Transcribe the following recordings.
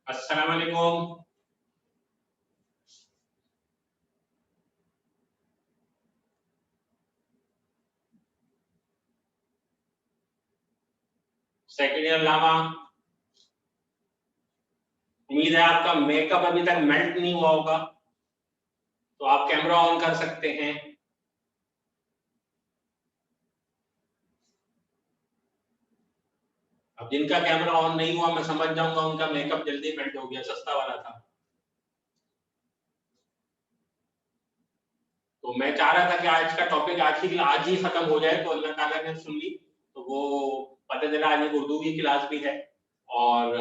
अस्सलाम वालेकुम। Second year Lama, उम्मीद है आपका मेकअप अभी तक मेल्ट नहीं हुआ होगा, तो आप कैमरा ऑन कर सकते हैं। अब जिनका कैमरा ऑन नहीं हुआ मैं समझ जाऊंगा उनका मेकअप जल्दी मेल्ट हो गया, सस्ता वाला था। तो मैं चाह रहा था कि आज का टॉपिक आज ही खत्म हो जाए, तो अल्लाह ताला ने सुन ली। तो वो पता चला आज एक उर्दू की क्लास भी है और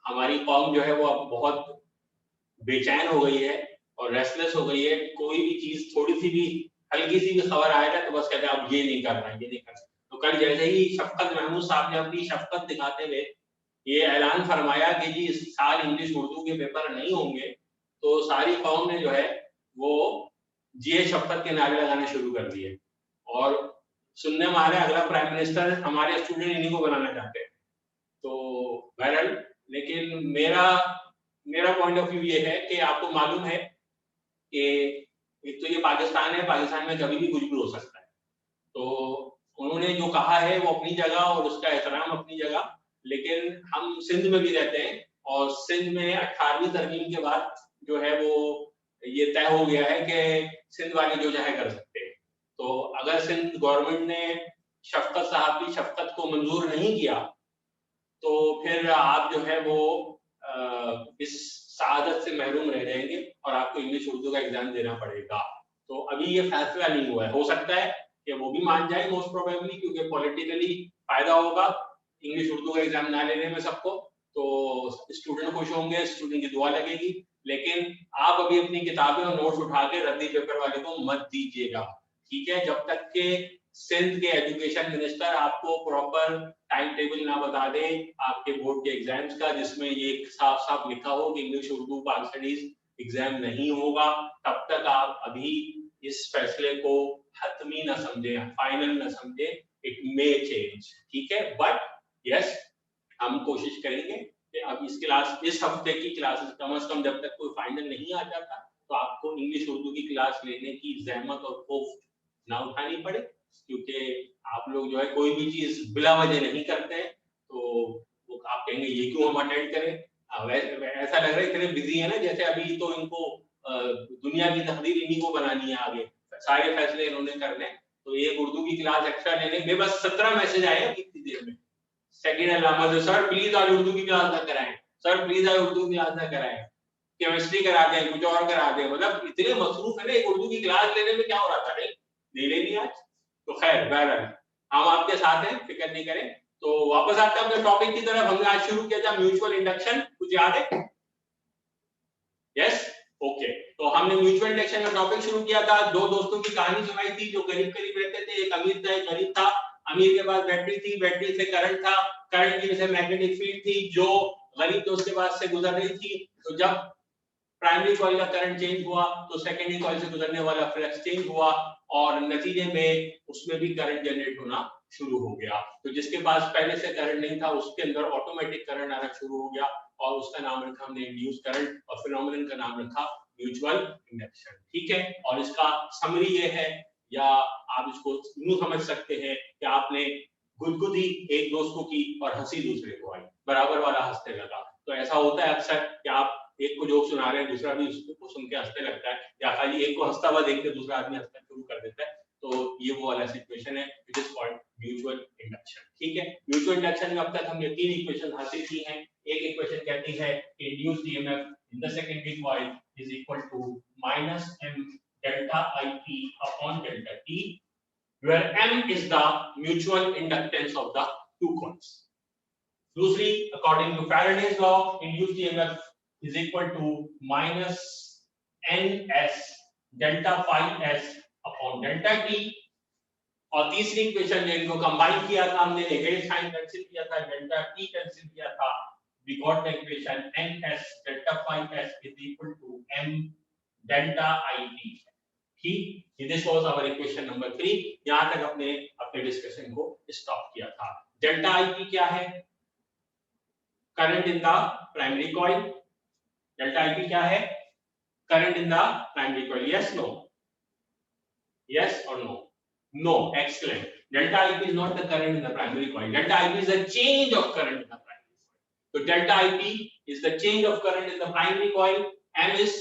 हमारी कौम जो है वो अब बहुत बेचैन हो गई है और रेस्टलेस हो गई है। कोई भी चीज थोड़ी सी भी हल्की सी भी खबर आए ना तो बस कहते हैं अब ये नहीं करना, ये नहीं करना। तो कल जैसे ही शफकत महमूद साहब ने अपनी शफकत दिखाते हुए ये ऐलान फरमाया कि जी इस साल इंग्लिश उर्दू के पेपर नहीं होंगे, तो सारी कौम ने जो है वो जिए शफकत के नारे लगाने शुरू कर दिए। और सुनने में आ रहा है अगला प्राइम मिनिस्टर हमारे स्टूडेंट इन्हीं को बनाना चाहते हैं। तो बहरहाल, लेकिन मेरा मेरा पॉइंट ऑफ व्यू ये है कि आपको मालूम है कि एक तो ये पाकिस्तान है, पाकिस्तान में कभी भी कुछ भी हो सकता है। तो उन्होंने जो कहा है वो अपनी जगह और उसका एहतराम अपनी जगह, लेकिन हम सिंध में भी रहते हैं और सिंध में 18वीं तरमीम के बाद जो है वो ये तय हो गया है कि सिंध वाले जो चाहे कर सकते हैं। तो अगर सिंध गवर्नमेंट ने शफकत साहब की शफकत को मंजूर नहीं किया तो फिर आप जो है वो इस सआदत से महरूम रह जाएंगे और आपको इंग्लिश उर्दू का एग्जाम देना पड़ेगा। तो अभी ये फैसला नहीं हुआ है, हो सकता है कि वो भी मान जाए मोस्ट प्रोबेबली, क्योंकि पॉलिटिकली फायदा होगा इंग्लिश उर्दू का एग्जाम ना लेने में सबको। तो स्टूडेंट खुश होंगे, स्टूडेंट की दुआ लगेगी। लेकिन आप अभी अपनी किताबें और नोट्स उठा के रद्दी पेपर वाले को मत दीजिएगा, ठीक है, जब तक के सिंध के एजुकेशन मिनिस्टर आपको प्रॉपर टाइम टेबल ना बता दे आपके बोर्ड के एग्जाम्स का, जिसमें ये साफ साफ लिखा हो कि इंग्लिश उर्दू पाक स्टडीज एग्जाम नहीं होगा, तब तक आप अभी इस फैसले को हतमी न समझे, फाइनल न समझे। इट मे चेंज, ठीक है, बट यस हम कोशिश करेंगे कि अब इस हफ्ते की क्लासेस कम से कम जब तक कोई फाइनल नहीं आ जाता तो आपको इंग्लिश उर्दू की क्लास लेने की जहमत और खौफ ना उठानी पड़े, क्योंकि आप लोग जो है कोई भी चीज बिला वजह नहीं करते हैं। तो वो आप कहेंगे ये क्यों हम अटेंड करें। ऐसा लग रहा है इतने बिजी है ना, जैसे अभी तो इनको दुनिया की तकदीर इन्हीं को बनानी है, आगे सारे फैसले इन्होंने करने। तो एक उर्दू की क्लास एक्स्ट्रा लेने में बस 17 मैसेज आए हैं कितनी देर में। सेकंड अलामा जो सर प्लीज आज उर्दू की क्लास ना कराएं, सर प्लीज आज उर्दू की क्लास ना कराएं, केमिस्ट्री करा दें, कुछ और करा दें। मतलब इतने मसरूफ है ना एक उर्दू की क्लास लेने में, क्या हो रहा था, नहीं ले लेनी आज। तो खैर बहरहाल हम आपके साथ हैं, फिक्र नहीं करें। तो वापस आते हैं अपने टॉपिक की तरफ। हमने आज शुरू किया था म्यूचुअल इंडक्शन, कुछ याद है? Yes, okay. तो हमने म्यूचुअल इंडक्शन का टॉपिक शुरू किया था। दो दोस्तों की कहानी सुनाई थी जो करीब करीब रहते थे, एक अमीर था एक गरीब था। अमीर के पास बैटरी थी, बैटरी से करंट था, करंट की वजह से मैग्नेटिक फील्ड थी जो गरीब दोस्त के पास से गुजर रही थी। तो जब प्राइमरी कॉइल का करंट चेंज हुआ तो सेकेंडरी कॉइल से गुजरने वाला फ्लक्स चेंज हुआ और नतीजे में उसमें भी करंट जनरेट होना शुरू हो गया। तो जिसके पास पहले से करंट नहीं था उसके अंदर ऑटोमेटिक करंट आना शुरू हो गया और उसका नाम रखा हमने इंड्यूस करंट और फिनोमेनन का नाम रखा म्यूचुअल इंडक्शन, ठीक है। और इसका समरी ये है, या आप इसको यूं समझ सकते हैं कि आपने गुदगुदी एक दोस्त को की और हंसी दूसरे को आई, बराबर वाला हंसने लगा। तो ऐसा होता है अक्सर कि आप एक को जोक सुना रहे हैं, दूसरा भी उसको सुन के हंसने लगता है, या खाली एक को हंसता हुआ देख के दूसरा आदमी हंसना शुरू कर देता है। तो ये वो वाला सिचुएशन है, it is called mutual induction, ठीक है। म्यूचुअल इंडक्शन में अब तक हमने 3 इक्वेशन हासिल की हैं। एक इक्वेशन कहती है कि induced EMF in the secondary coil is equal to -m delta IP upon delta T, where m is the mutual inductance of the two coils. दूसरी, according to Faraday's law, induced EMF is equal to minus ns delta phi s upon delta t। और तीसरी equation ने इनको combine किया था हमने, head sign cancel किया था, डेल्टा t कैंसिल किया था, we got the equation ns delta phi s is equal to m delta it, ठीक। This was our equation number 3। यहां तक अपने डिस्कशन को स्टॉप किया था। डेल्टा आईपी क्या है? Current in the primary coil, delta IP क्या है? Current in the primary coil, yes no, yes or no? No, excellent. Delta IP is not the current in the primary coil. Delta IP is the change of current in the primary coil. So delta IP is the change of current in the primary coil. M is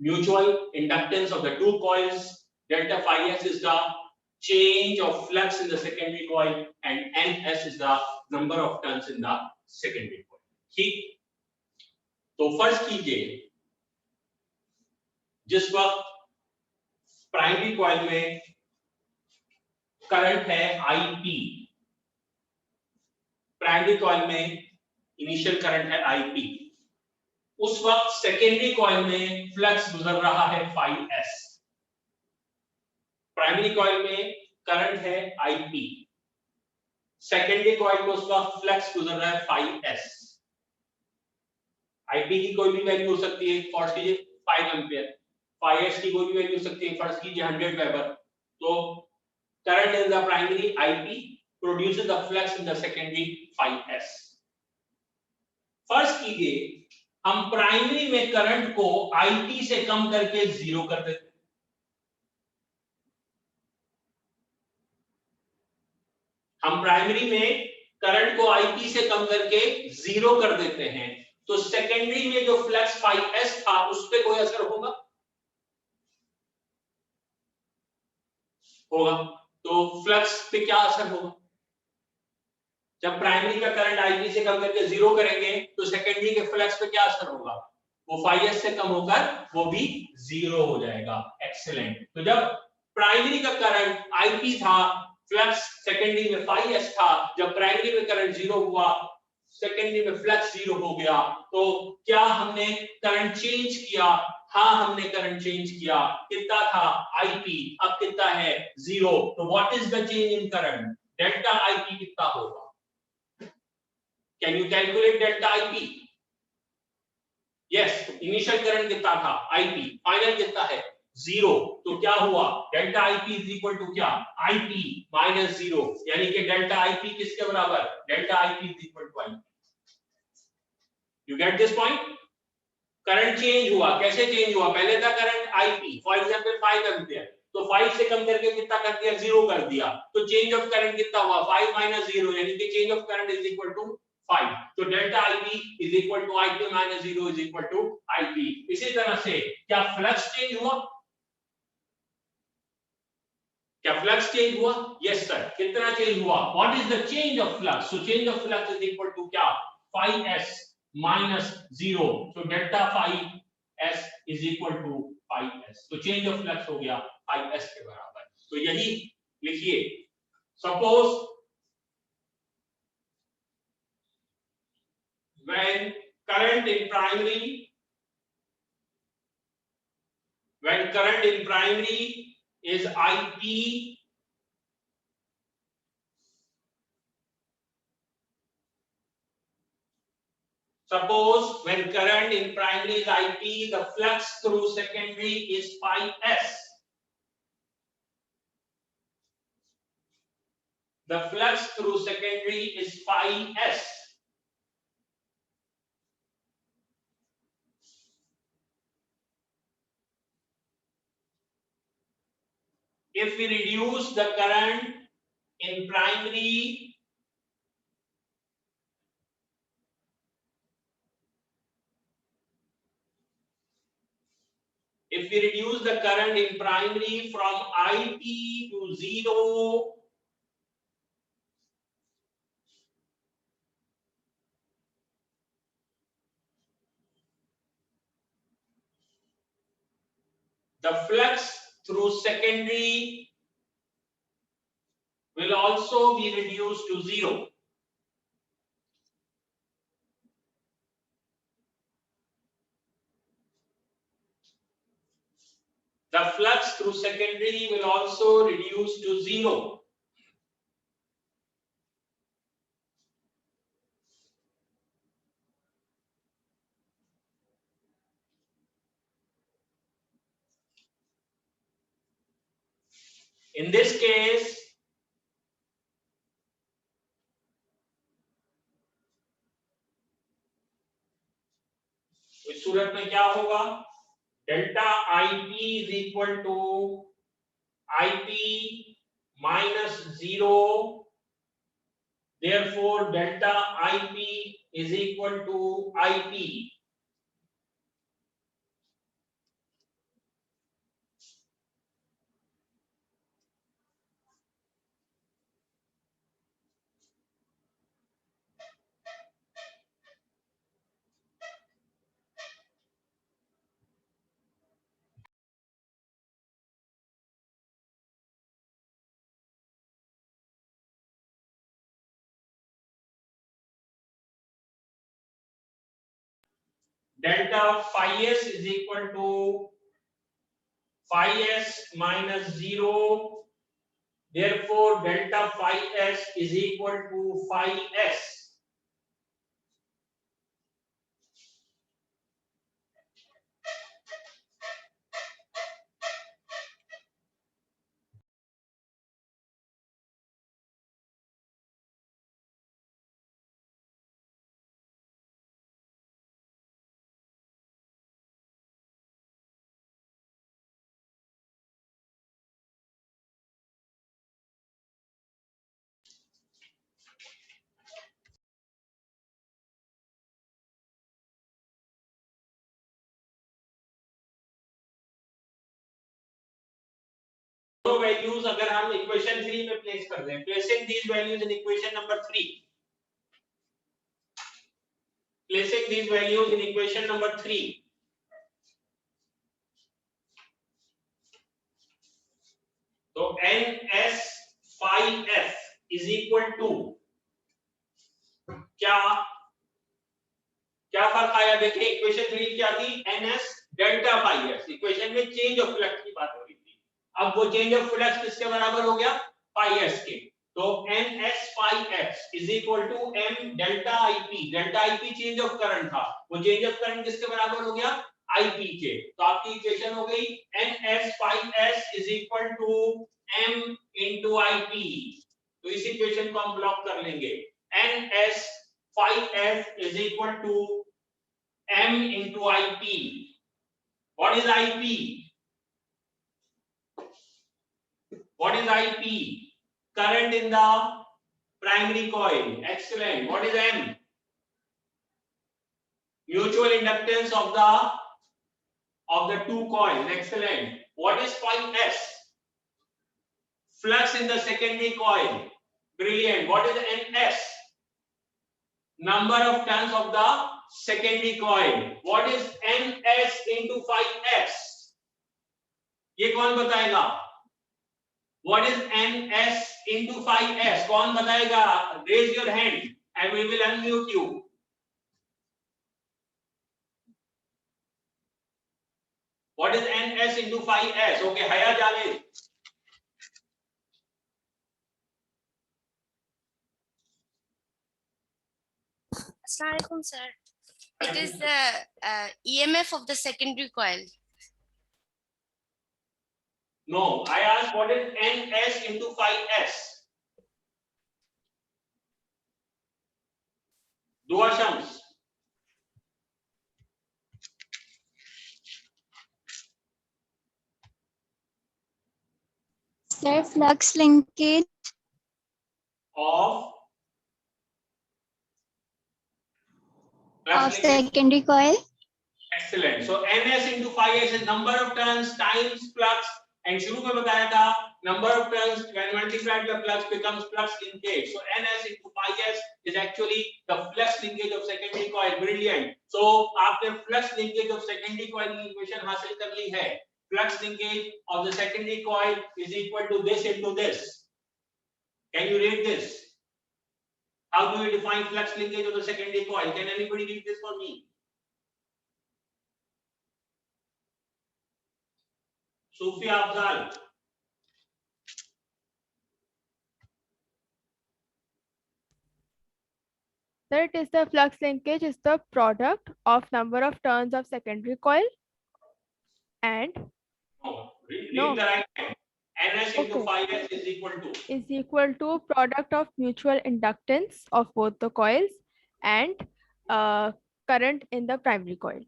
mutual inductance of the two coils. Delta phi s is the change of flux in the secondary coil, and ns is the number of turns in the secondary coil. ठीक, तो फर्ज कीजिए जिस वक्त primary coil में current है IP, primary coil में initial current है आईपी, उस वक्त सेकेंडरी कॉइल में फ्लक्स गुजर रहा है फाई एस। प्राइमरी कॉइल में करंट है आईपी, सेकेंडरी कॉइल में उस वक्त फ्लक्स गुजर रहा है फाई एस। आईपी की कोई भी वैल्यू हो सकती है, फर्स्ट कीजिए 5 एम्पियर, फाई एस की कोई भी वैल्यू हो सकती है, फर्स्ट कीजिए 100 वेबर। तो current in the primary IP produces the flux in the secondary phi S. फर्ज कीजिए हम प्राइमरी में करंट को आईपी से कम करके जीरो कर देते, हम प्राइमरी में करंट को आईपी से कम करके जीरो कर देते हैं, तो सेकेंडरी में जो फ्लक्स फाई एस था उस पर कोई असर होगा? होगा। तो फ्लक्स पे क्या असर होगा? जब प्राइमरी का करंट आईपी से कम करके जीरो करेंगे तो सेकेंडरी के फ्लक्स पे क्या असर होगा? वो फाई एस से कम होकर वो भी जीरो हो जाएगा। एक्सीलेंट। तो जब प्राइमरी का करंट आईपी था, फ्लक्स सेकेंडरी में फाई एस था, जब प्राइमरी में करंट जीरो हुआ, सेकेंडरी में फ्लक्स जीरो हो गया, तो क्या हमने करंट चेंज किया? हाँ, हमने करंट चेंज किया। कितना था? आईपी, अब कितना है? जीरो। तो what is the change in current? Delta IP कितना होगा? Can you calculate delta IP? Yes, initial current कितना था? IP, फाइनल कितना है? जीरो। तो क्या हुआ? Delta IP is equal to क्या? IP माइनस जीरो, यानी कि डेल्टा IP किसके बराबर? Delta IP is equal to IP। You get this point? Current change हुआ, कैसे चेंज हुआ? पहले था current IP, for example 5 ampere, तो 5 से कम करके कितना कर दिया? जीरो कर दिया। तो चेंज ऑफ करंट कितना हुआ? 5 माइनस जीरो, यानी कि change of current is equal to 5। तो delta IP is equal to IP minus zero is equal to IP. इसी तरह से क्या फ्लक्स चेंज हुआ? क्या फ्लक्स चेंज हुआ? Yes sir. कितना चेंज हुआ? What is the change of flux? So change of flux is equal to क्या? Phi S minus zero. So delta phi S is equal to phi S. तो change of flux हो गया phi S के बराबर। तो यही लिखिए, suppose when current in primary is IP, suppose when current in primary is IP, the flux through secondary is phi s. The flux through secondary is phi s. If we reduce the current in primary, if we reduce the current in primary from IP to zero, the flux through secondary will also be reduced to zero. The flux through secondary will also reduce to zero. In this case, तो इस सूरत में क्या होगा, delta IP is equal to IP minus 0, therefore delta IP is equal to IP. Delta phi s is equal to phi s minus 0, therefore delta phi s is equal to phi s. तो values अगर हम equation 3 में place कर दें, placing these values in equation number 3, placing these values in equation number 3, तो NS phi f is equal to क्या क्या फर्क आया, देखिए इक्वेशन 3 क्या थी, NS delta phi s, equation में चेंज ऑफ फ्लक्स की बात हो रही थी, अब वो चेंज ऑफ फ्लक्स किसके बराबर हो गया, phi s के, तो NS phi f is equal to M delta IP, delta IP change of current था, वो चेंज ऑफ करंट किसके बराबर हो गया, IP के, तो आपकी इक्वेशन हो गई NS phi s is equal to M into IP, तो इस इक्वेशन को हम ब्लॉक कर लेंगे, NS phi f is equal to M into IP. What is IP? What is IP? Current in the primary coil. Excellent. What is M? Mutual inductance of the two coils. Excellent. What is phi S? Flux in the secondary coil. Brilliant. What is NS? Number of turns of the secondary coil. What is NS into phi S? ये कौन बताएगा? What is NS into phi S? कौन बताएगा? Raise your hand and we will unmute you. What is NS into phi S? Okay, Haya Javed. Assalamualaikum, sir. It is the EMF of the secondary coil. No, I asked what is NS into phi S? Duashams. Sir, flux linkage Of secondary coil. Excellent. So NS into phi S is number of turns times flux, and शुरू में बताया था number of turns when multiplied by flux becomes flux linkage. So NS into phi S is actually the flux linkage of secondary coil. Brilliant. So आपने flux linkage of secondary coil की equation हासिल कर ली है. Flux linkage of the secondary coil is equal to this into this. Can you read this? How do we define flux linkage of the secondary coil? Can anybody read this for me? Sufia Afzal. Sir, it is the flux linkage is the product of number of turns of secondary coil and No, read No. the right hand. NS into Okay. phi S is equal to product of mutual inductance of both the coils and current in the primary coil.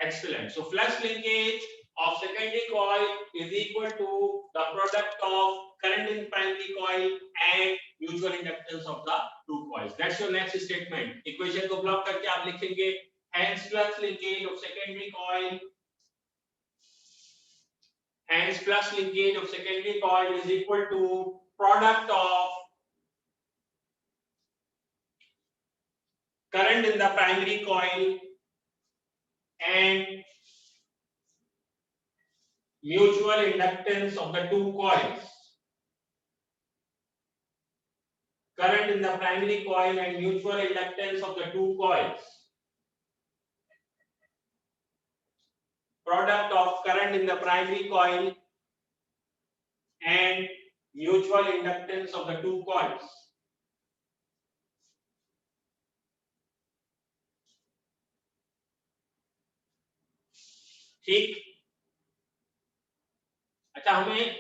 Excellent. So flux linkage of secondary coil is equal to the product of current in primary coil and mutual inductance of the two coils. That's your next statement. Equation को block करके आप लिखेंगे hence flux linkage of secondary coil is equal to product of current in the primary coil and mutual inductance of the two coils. Current in the primary coil and mutual inductance of the two coils. Product of current in the primary coil and mutual inductance of the two coils. ठीक. अच्छा, हमें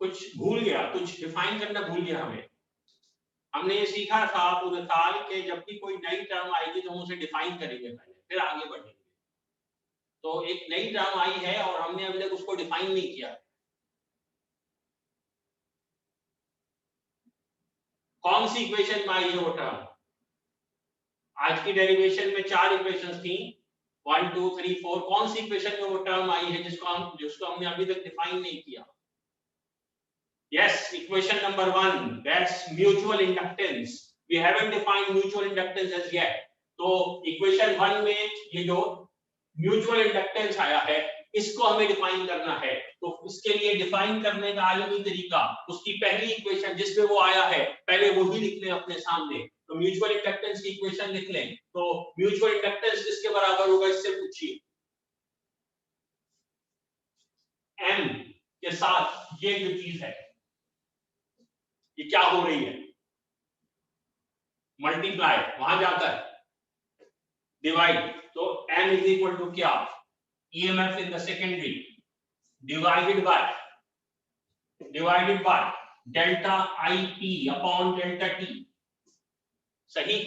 कुछ भूल गया, कुछ define करना भूल गया हमने ये सीखा था पूरे साल के जब भी कोई नई टर्म आएगी तो हम उसे डिफाइन करेंगे पहले, फिर आगे बढ़ेंगे. तो एक नई टर्म आई है और हमने अभी तक उसको डिफाइन नहीं किया. कौन सी इक्वेशन में आई है वो टर्म? आज की डेरिवेशन में 4 इक्वेशंस थी, 1 2 3 4. कौन सी इक्वेशन में वो टर्म आई है जिसको हमने अभी तक डिफाइन नहीं किया? Yes, equation number 1, that's mutual inductance. We haven't defined mutual inductance as yet. तो equation 1 में ये जो mutual inductance आया है इसको हमें डिफाइन करना है. तो इसके लिए डिफाइन करने का आलमी तरीका, उसकी पहली इक्वेशन जिसमें वो आया है पहले वो ही लिख लें अपने सामने. तो म्यूचुअल इंडक्टेंस की इक्वेशन लिख लें. तो म्यूचुअल इंडक्टेंस किसके बराबर होगा इससे पूछिए. M के साथ ये जो चीज है ये क्या हो रही है? मल्टीप्लाई, वहां जाकर डिवाइड. तो M इज इक्वल टू क्या? EMF in the secondary divided by delta IP upon delta T. सही.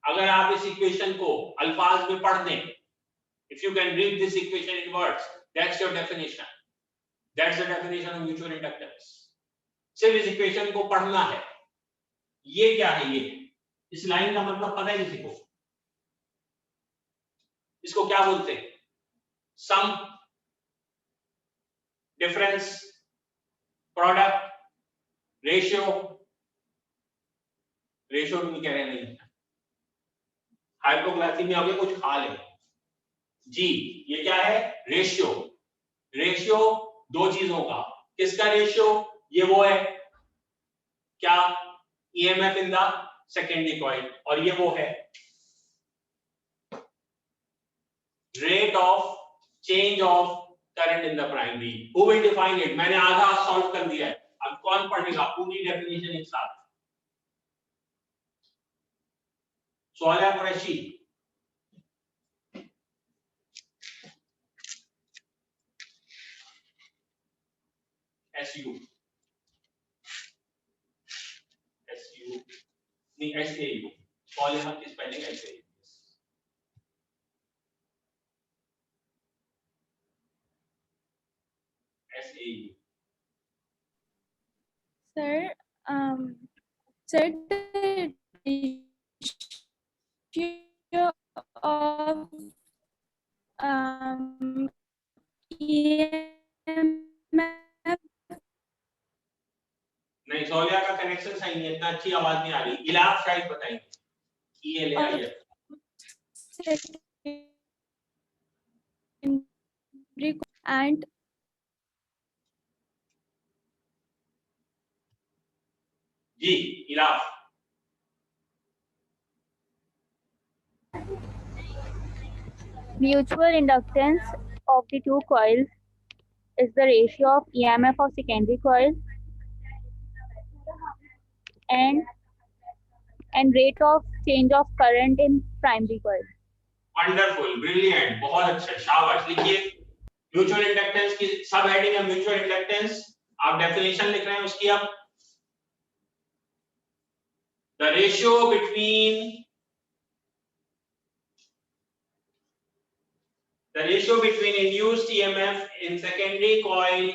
अगर आप इस इक्वेशन को अल्फाज में पढ़ दें, if you can read this equation in words, that's your definition. That's the definition of mutual inductance. सिर्फ इस इक्वेशन को पढ़ना है. ये क्या है? ये इस लाइन का मतलब पता है किसी को? इसको क्या बोलते हैं? सम, डिफरेंस, प्रोडक्ट, रेशियो. रेशियो नहीं कह रहे, नहीं. हाइपोग्लाइसीमिया हो गया, कुछ खा ले जी. ये क्या है? रेशियो. रेशियो दो चीजों का. किसका रेशियो? ये वो है क्या? EMF in the secondary coil. और ये वो है rate of change of current in the primary. Who will define it? मैंने आधा सॉल्व कर दिया है. अब कौन पढ़ेगा पूरी डेफिनेशन एक साथ? सवाल है कुरैशी? SU नहीं, SAU. सवाल यहाँ किस पहले का? SAU. Sir, the ratio of EMF. नहीं, सोलिया का कनेक्शन सही नहीं है, इतना अच्छी आवाज नहीं आ रही. इलाफ शायद बताएंगे. ये ले आइए. And जी इलाफ. Mutual inductance of the two coils is the ratio of EMF of secondary coil and rate of change of current in primary coil. Wonderful, brilliant, बहुत अच्छा, शाबाश. लिखिए म्यूचुअल इंडक्टेंस की सब हेडिंग है म्यूचुअल इंडक्टेंस. आप डेफिनेशन लिख रहे हैं उसकी. अब the ratio between induced EMF in secondary coil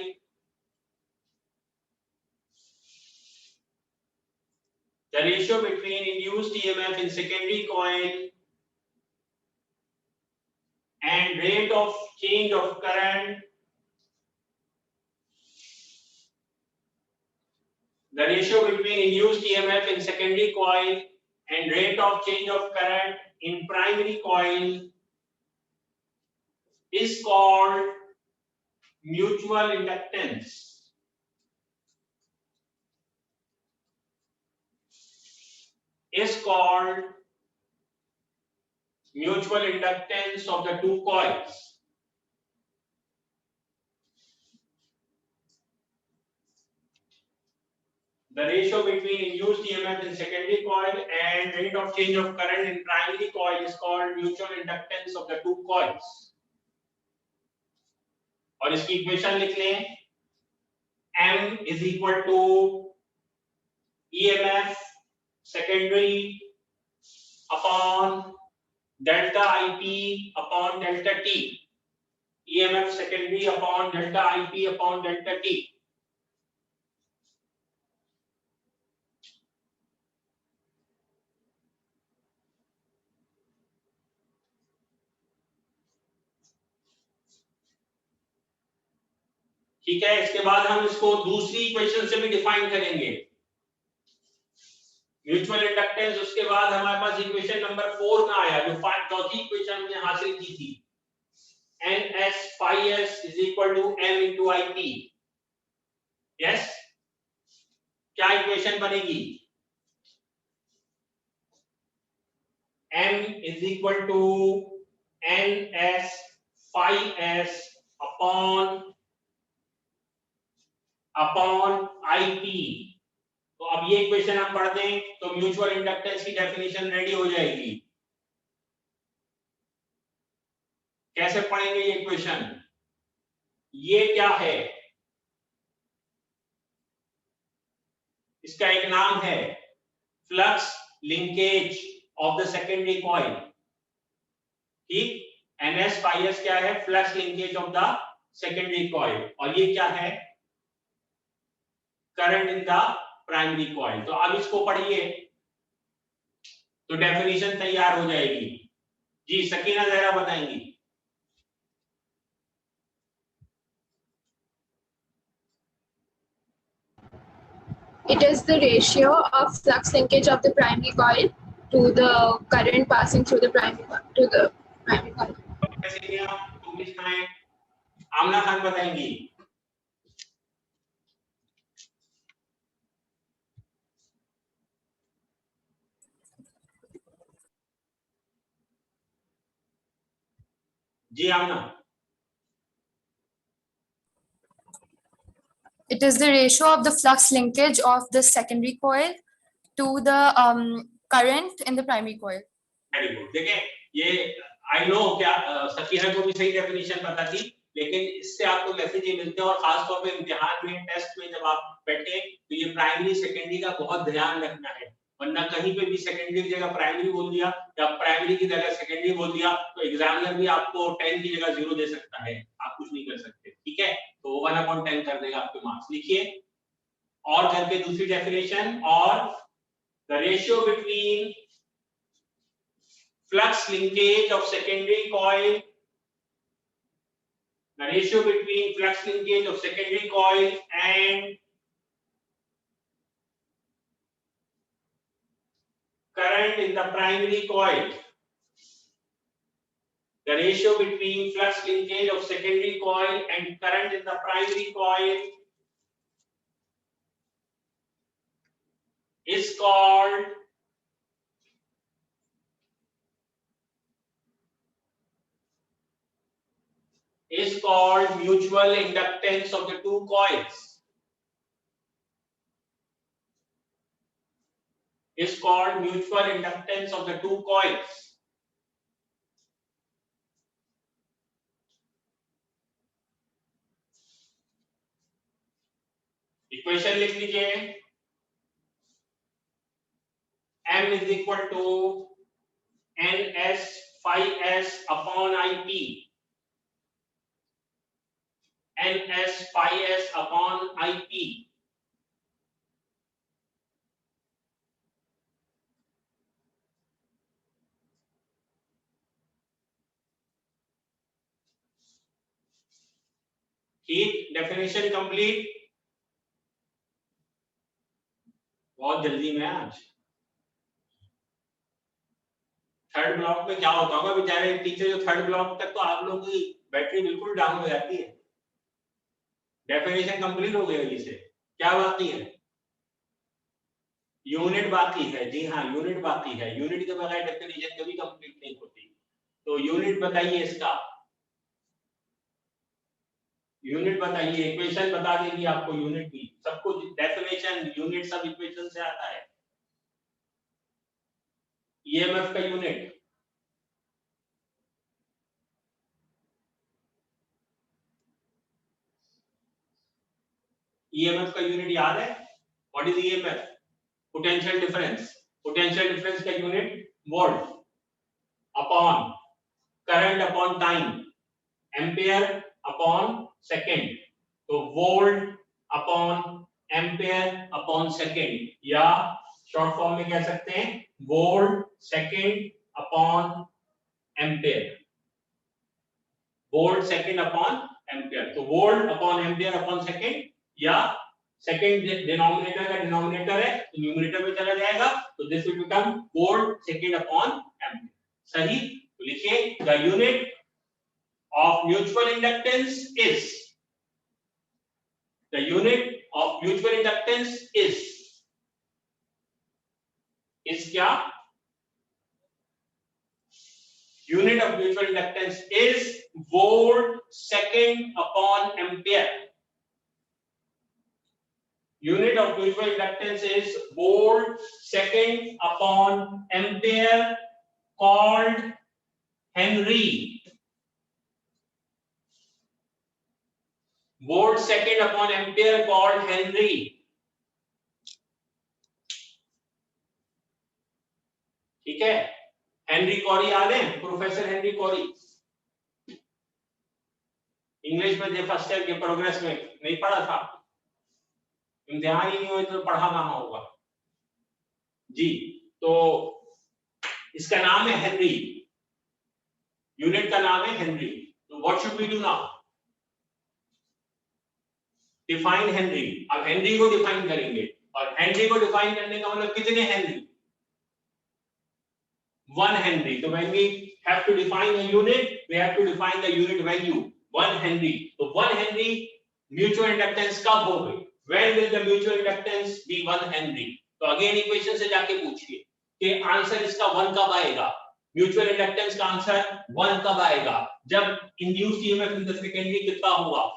and rate of change of current in primary coil is called mutual inductance. Of the two coils. The ratio between induced EMF in secondary coil and rate of change of current in primary coil is called mutual inductance of the two coils. और इसकी equation लिख लें, M is equal to EMF secondary upon delta IP upon delta T. EMF secondary upon delta IP upon delta T. ठीक है, इसके बाद हम इसको दूसरी इक्वेशन से भी डिफाइन करेंगे म्यूचुअल इंडक्टेंस। उसके बाद हमारे पास इक्वेशन नंबर 4 में आया, जो चौथी इक्वेशन हमने हासिल की थी, NS phi S is equal to M into IP। Yes, क्या इक्वेशन बनेगी? M is equal to NS phi S upon IP। तो अब ये इक्वेशन हम पढ़ दें तो म्यूचुअल इंडक्टेंस की डेफिनेशन रेडी हो जाएगी। कैसे पढ़ेंगे ये इक्वेशन? ये क्या है? इसका एक नाम है flux linkage of the secondary coil. ठीक, NS phi S क्या है? Flux linkage of the secondary coil. और ये क्या है? Current in the primary coil. तो अब इसको पढ़िए तो डेफिनेशन तैयार हो जाएगी। जी सकीना जरा बताएंगी। It is the ratio of flux linkage of the primary coil to the current passing through the primary coil. आमना खान बताएंगी। जी आमना। It is the ratio of the flux linkage of the secondary coil to the current in the primary coil. Very good. देखिए ये I know क्या सकीना को भी सही definition पता थी, लेकिन इससे आपको मैसेज ये मिलते हैं और खास तौर पे इम्तिहान में टेस्ट में जब आप बैठे तो ये प्राइमरी सेकेंडरी का बहुत ध्यान रखना है, वरना कहीं पे भी सेकेंडरी की जगह प्राइमरी बोल दिया या प्राइमरी की जगह सेकेंडरी बोल दिया तो एग्जामिनर भी आपको 10 की जगह 0 दे सकता है, आप कुछ नहीं कर सकते। ठीक है, तो 1/10 कर देगा आपके मार्क्स। लिखिए और करके दूसरी डेफिनेशन, और the ratio between flux linkage of secondary coil, the ratio between flux linkage of secondary coil and current in the primary coil, the ratio between flux linkage of secondary coil and current in the primary coil is called mutual inductance of the two coils. Is called mutual inductance of the two coils. Equation लिख लीजिए। M is equal to NS phi S upon IP. NS phi S upon IP. ठीक, definition complete. बहुत जल्दी में आज third block में क्या होता होगा बेचारे टीचर, जो थर्ड ब्लॉक तक तो आप लोगों की बैटरी बिल्कुल डाउन हो जाती है। डेफिनेशन कंप्लीट हो गई होगी से, क्या बाकी है? यूनिट बाकी है। जी हाँ, यूनिट बाकी है। यूनिट के बगैर डेफिनेशन कभी कंप्लीट नहीं होती। तो यूनिट बताइए इसका, यूनिट बताइए। इक्वेशन बता देगी आपको यूनिट की, सब कुछ डेफिनेशन यूनिट सब इक्वेशन से आता है। ईएमएफ का यूनिट, ईएमएफ का यूनिट याद है? What is EMF? Potential difference. Potential difference का unit volt upon current upon time, ampere upon second. तो volt upon ampere upon second, या शॉर्ट फॉर्म में कह सकते हैं volt second upon ampere. Volt second upon ampere. तो volt upon ampere upon second, या second denominator का denominator है तो न्यूमरेटर में चला जाएगा, तो this will become volt second upon ampere. सही? तो लिखिए the unit of mutual inductance is, the unit of mutual inductance is क्या? Unit of mutual inductance is volt second upon ampere. Unit of mutual inductance is volt second upon ampere, called Henry. Volt second upon ampere called Henry. ठीक है? Henry Carry याद है? Professor Henry Carry. English में जो first year के progress में नहीं पढ़ा था, इम्तिहान ही नहीं हुए तो पढ़ा कहाँ होगा जी। तो इसका नाम है हेनरी, यूनिट का नाम है हेनरी। तो what should we do now? Define Henry. अब हेनरी को डिफाइन करेंगे, और हेनरी को डिफाइन करने का मतलब कितने Henry? 1 Henry. So when we have to define a unit, we have to define the unit value 1 Henry. So 1 Henry mutual inductance कब होगी? When will the mutual inductance be 1 Henry? तो again equation से जाके पूछिए कि answer इसका 1 कब आएगा। म्यूचुअल इंडक्टेंस का आंसर 1 कब आएगा? जब induced EMF in the secondary कितना होगा?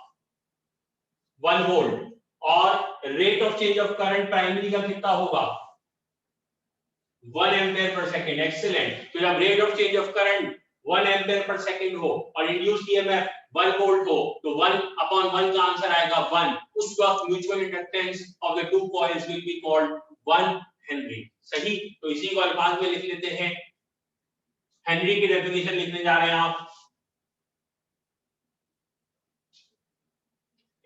1 वोल्ट। और rate of change of current primary का कितना होगा? 1 एम्पियर पर सेकेंड। एक्सीलेंट। तो जब rate of change of current 1 ampere per second हो और इंड्यूस्ड ईएमएफ 1 वोल्ट हो, तो 1 अपॉन 1 का आंसर आएगा 1। उस वक्त mutual inductance of the two coils will be called 1 Henry. सही? तो इसी को अल्फाज में लिख लेते हैं। हेनरी की डेफिनेशन लिखने जा रहे हैं आप।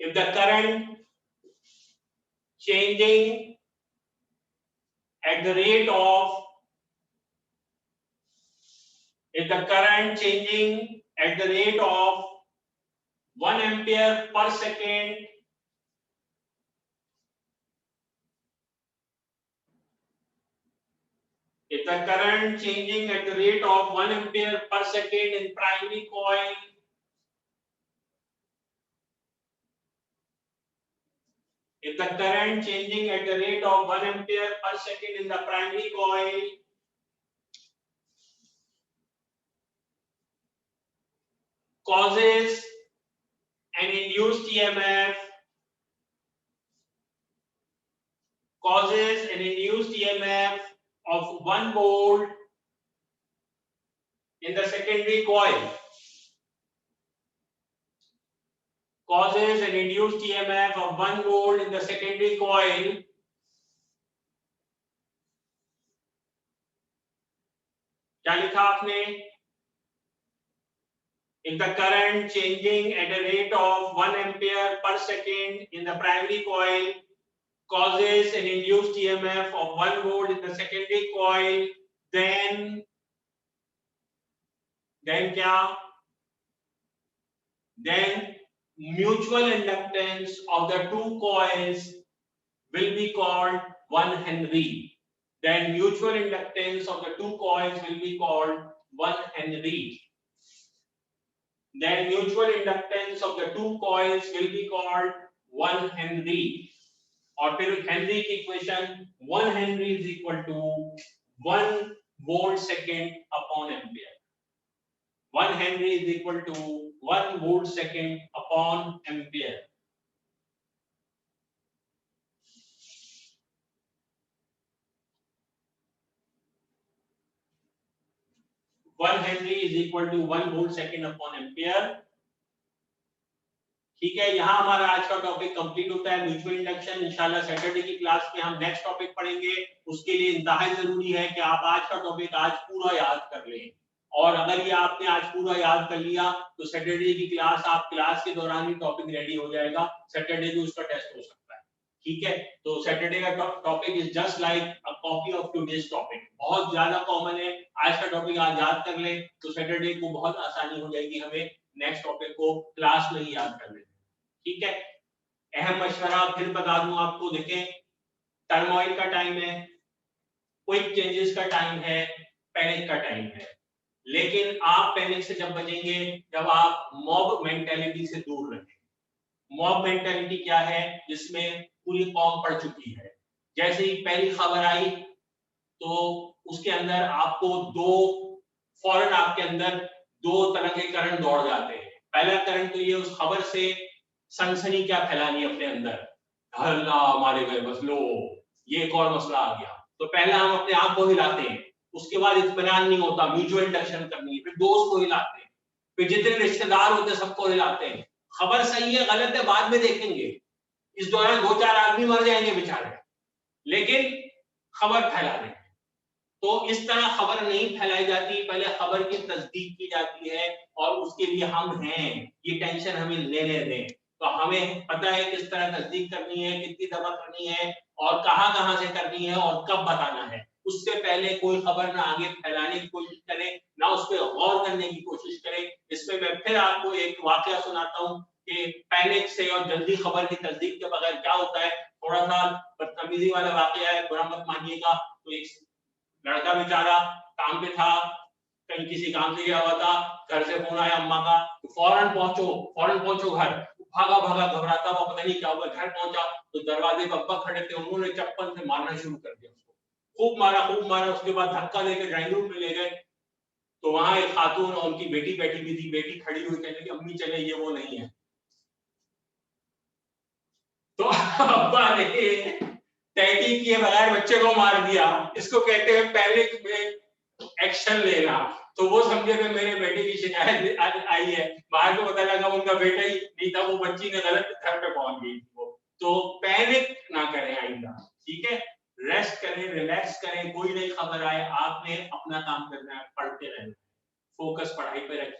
If the current changing at the rate of, if the current changing at the rate of 1 ampere per second, if the current changing at the rate of 1 ampere per second in primary coil, if the current changing at the rate of 1 ampere per second in the primary coil causes an induced EMF, causes an induced EMF of 1 volt in the secondary coil, causes an induced EMF of 1 volt in the secondary coil, क्या लिखा आपने? If the current changing at a rate of 1 ampere per second in the primary coil causes an induced EMF of 1 volt in the secondary coil, then क्या? Then mutual inductance of the two coils will be called 1 Henry. Then mutual inductance of the two coils will be called 1 Henry. Then mutual inductance of the two coils will be called 1 Henry. और फिर Henry की equation 1 Henry is equal to 1 volt second upon ampere. 1 Henry is equal to 1 volt second upon ampere. One Henry is equal to 1 volt second upon ampere. ठीक है, यहाँ हमारा आज का topic complete होता है, म्यूचुअल इंडक्शन। इंशाल्लाह सैटरडे की क्लास में हम नेक्स्ट टॉपिक पढ़ेंगे। उसके लिए इंतहाई जरूरी है कि आप आज का टॉपिक आज पूरा याद कर लें, और अगर ये आपने आज पूरा याद कर लिया तो सैटरडे की क्लास, आप क्लास के दौरान ही टॉपिक रेडी हो जाएगा, सैटरडे को उसका टेस्ट हो सकता है। ठीक है, तो सैटरडे का topic is just like a copy of today's topic, बहुत ज्यादा कॉमन है। आज का टॉपिक आज याद कर लें तो सैटरडे को बहुत आसानी हो जाएगी हमें नेक्स्ट टॉपिक को क्लास में ही याद कर लें। ठीक है, अहम मशवरा फिर बता दूं आपको, देखें टर्मोइल का टाइम है, क्विक चेंजेस का टाइम है, पैनिक का टाइम है, लेकिन आप पैनिक से जब बचेंगे जब आप मॉब मेंटालिटी से दूर रहें। मॉब मेंटालिटी क्या है? जिसमें पूरी कौम पड़ चुकी है। जैसे ही पहली खबर आई तो उसके अंदर आपको फौरन आपके अंदर दो तरह के करंट दौड़ जाते हैं। पहला करंट तो ये उस खबर से सनसनी क्या फैलानी अपने अंदर, अल्लाह मारे गए, बस लो ये एक और मसला आ गया, तो पहला हम अपने आप को हिलाते हैं, उसके बाद इत्मीनान नहीं होता, म्यूचुअल इंडक्शन करनी है, फिर दोस्त को हिलाते हैं, फिर जितने रिश्तेदार होते हैं सबको हिलाते हैं। खबर सही है गलत है बाद में देखेंगे, इस दौरान 2-4 आदमी मर जाएंगे बेचारे, लेकिन खबर फैला दें। तो इस तरह खबर नहीं फैलाई जाती, पहले खबर की तस्दीक की जाती है, और उसके लिए हम हैं, ये टेंशन हमें लेने दें। तो हमें पता है किस तरह तस्दीक करनी है, कितनी दफा करनी है, और कहां से करनी है, और कब बताना है। उससे पहले कोई खबर ना आगे फैलाने की कोशिश करें, ना उस पर गौर करने की कोशिश करें। इसमें मैं फिर आपको एक वाकया सुनाता हूँ कि पैनिक से और जल्दी खबर की तस्दीक के बगैर क्या होता है। थोड़ा सा बदतमीजी वाला वाकया है, बुरा मत मानिएगा। तो एक लड़का बेचारा काम पे था, कहीं किसी काम से गया हुआ था, घर से फोन आया अम्मा का, तो फौरन पहुंचो घर। भागा घबराता हुआ, पता नहीं क्या हुआ, घर पहुंचा तो दरवाजे पर अब्बा खड़े थे, उन्होंने चप्पल से मारना शुरू कर दिया उसको, खूब मारा। उसके बाद धक्का देकर ड्राइंग रूम में ले गए, तो वहां एक खातून और उनकी बेटी बैठी हुई थी, बेटी खड़ी हुई कहने लगी अम्मी चले, ये वो नहीं है। तो अब्बा ने तहकीक किए बगैर बच्चे को मार दिया। इसको कहते हैं पैनिक में एक्शन लेना। तो वो समझे कि मेरे बेटे की शिकायत आई है, बाहर को पता लगा उनका बेटा ही नहीं था, वो बच्ची ने गलत घर पे पहुंच गई थी वो। तो पैनिक ना करें आइंदा, ठीक है, रेस्ट करें, रिलैक्स करें। कोई नई खबर आए आपने अपना काम करना है, पढ़ते रहना है, फोकस पढ़ाई पे रखिए।